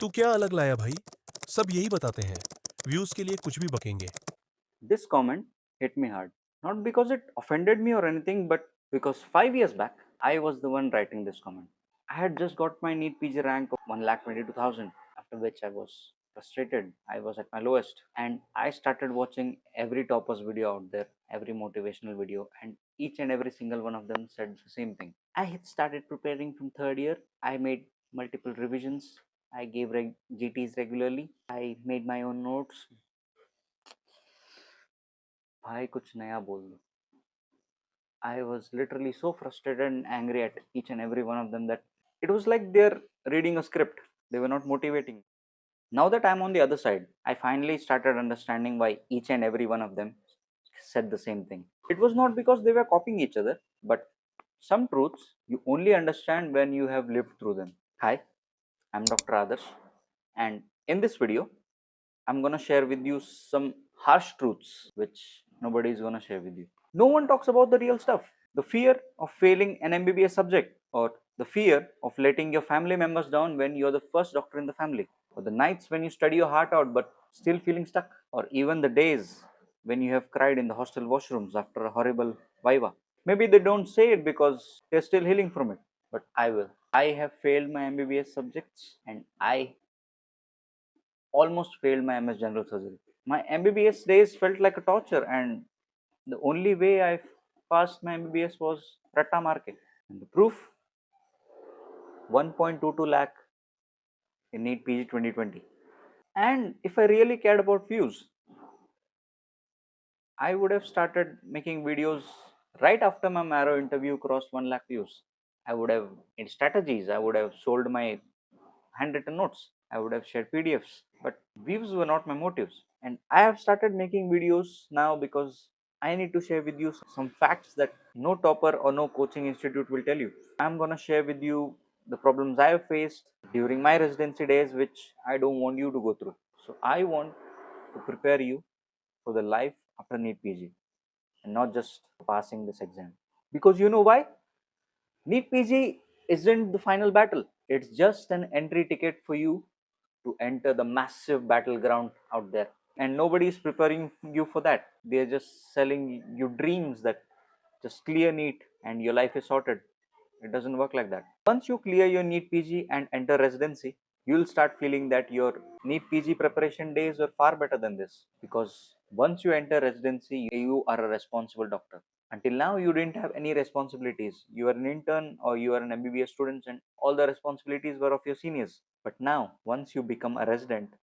तू क्या अलग लाया भाई? सब यही बताते हैं, व्यूज के लिए कुछ भी बकेंगे। This comment hit me hard. Not because it offended me or anything, but because 5 years back, I was the one writing this comment. I had just got my NEET PG rank of 1,22,000, after which I was frustrated. I was at my lowest. And I started watching every toppers video out there, every motivational video, and each and every single one of them said the same thing. I had started preparing from third year. I made multiple revisions. I gave GTs regularly. I made my own notes. भाई कुछ नया बोल दो. I was literally so frustrated and angry at each and every one of them that it was like they're reading a script. They were not motivating. Now that I'm on the other side, I finally started understanding why each and every one of them said the same thing. It was not because they were copying each other, but some truths you only understand when you have lived through them. Hi, I'm Dr. Adarsh, and in this video, I'm gonna share with you some harsh truths which nobody is gonna share with you. No one talks about the real stuff. The fear of failing an MBBS subject, or the fear of letting your family members down when you're the first doctor in the family, or the nights when you study your heart out but still feeling stuck, or even the days when you have cried in the hostel washrooms after a horrible viva. Maybe they don't say it because they're still healing from it, but I will. I have failed my MBBS subjects and I almost failed my MS General Surgery. My MBBS days felt like a torture, and the only way I passed my MBBS was Ratta Marke. And the proof 1.22 lakh in NEET PG 2020. And if I really cared about views, I would have started making videos right after my Marrow interview crossed 1 lakh views. I would have in strategies, I would have sold my handwritten notes, I would have shared PDFs, but views were not my motives. And I have started making videos now because I need to share with you some facts that no topper or no coaching institute will tell you. I'm gonna share with you the problems I have faced during my residency days, which I don't want you to go through. So I want to prepare you for the life after NEET PG and not just passing this exam. Because you know why? NEET PG isn't the final battle. It's just an entry ticket for you to enter the massive battleground out there. And nobody is preparing you for that. They're just selling you dreams that just clear NEET and your life is sorted. It doesn't work like that. Once you clear your NEET PG and enter residency, you'll start feeling that your NEET PG preparation days are far better than this. Because once you enter residency, you are a responsible doctor. Until now, you didn't have any responsibilities. You were an intern or you are an MBBS student, and all the responsibilities were of your seniors. But now, once you become a resident,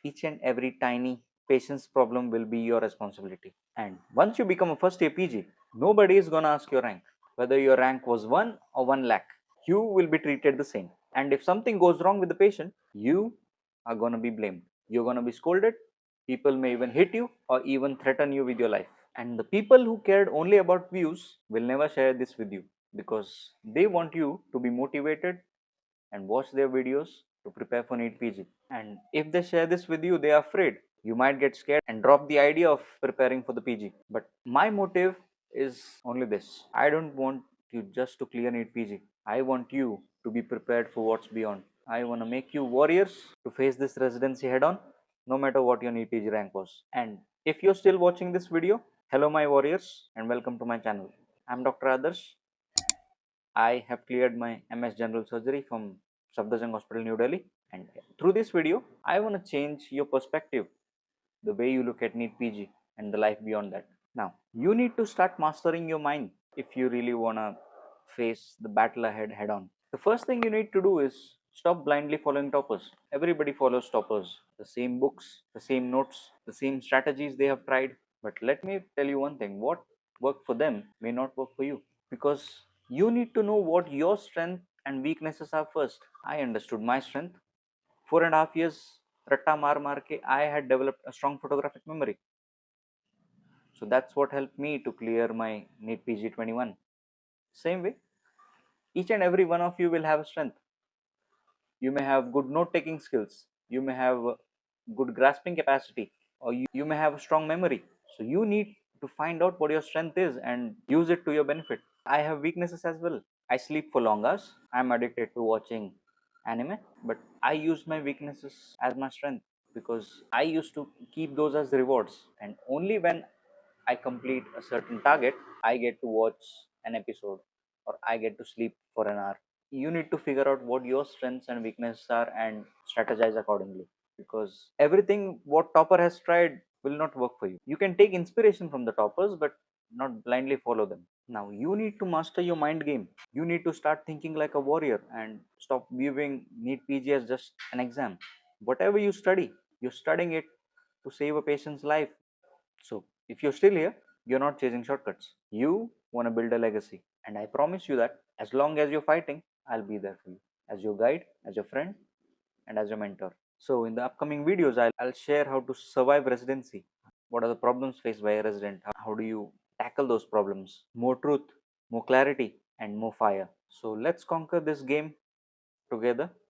each and every tiny patient's problem will be your responsibility. And once you become a first year PG, nobody is going to ask your rank. Whether your rank was 1 or 1 lakh, you will be treated the same. And if something goes wrong with the patient, you are going to be blamed. You're going to be scolded. People may even hit you or even threaten you with your life. And the people who cared only about views will never share this with you because they want you to be motivated and watch their videos to prepare for NEET PG. And if they share this with you, they are afraid. You might get scared and drop the idea of preparing for the PG. But my motive is only this. I don't want you just to clear NEET PG. I want you to be prepared for what's beyond. I want to make you warriors to face this residency head on, no matter what your NEET PG rank was. And if you're still watching this video, hello my warriors and welcome to my channel. I'm Dr. Adarsh. I have cleared my MS General Surgery from Safdarjung Hospital, New Delhi. And through this video, I want to change your perspective, the way you look at NEET PG and the life beyond that. Now, you need to start mastering your mind if you really want to face the battle ahead head on. The first thing you need to do is stop blindly following toppers. Everybody follows toppers, the same books, the same notes, the same strategies they have tried. But let me tell you one thing, what worked for them may not work for you, because you need to know what your strength and weaknesses are first. I understood my strength. 4.5 years ratta maar ke I had developed a strong photographic memory. So that's what helped me to clear my NEET PG 21. Same way, each and every one of you will have a strength. You may have good note taking skills, you may have good grasping capacity, or you may have a strong memory. So you need to find out what your strength is and use it to your benefit. I have weaknesses as well. I sleep for long hours. I'm addicted to watching anime, but I used my weaknesses as my strength because I used to keep those as rewards. And only when I complete a certain target, I get to watch an episode or I get to sleep for an hour. You need to figure out what your strengths and weaknesses are and strategize accordingly, because everything what topper has tried will not work for you. You can take inspiration from the toppers, but not blindly follow them. Now you need to master your mind game. You need to start thinking like a warrior and stop viewing NEET PG as just an exam. Whatever you study, you're studying it to save a patient's life. So if you're still here, you're not chasing shortcuts. You want to build a legacy. And I promise you that as long as you're fighting, I'll be there for you as your guide, as your friend, and as your mentor. So in the upcoming videos, I'll share how to survive residency. What are the problems faced by a resident? How do you tackle those problems? More truth, more clarity, and more fire. So let's conquer this game together.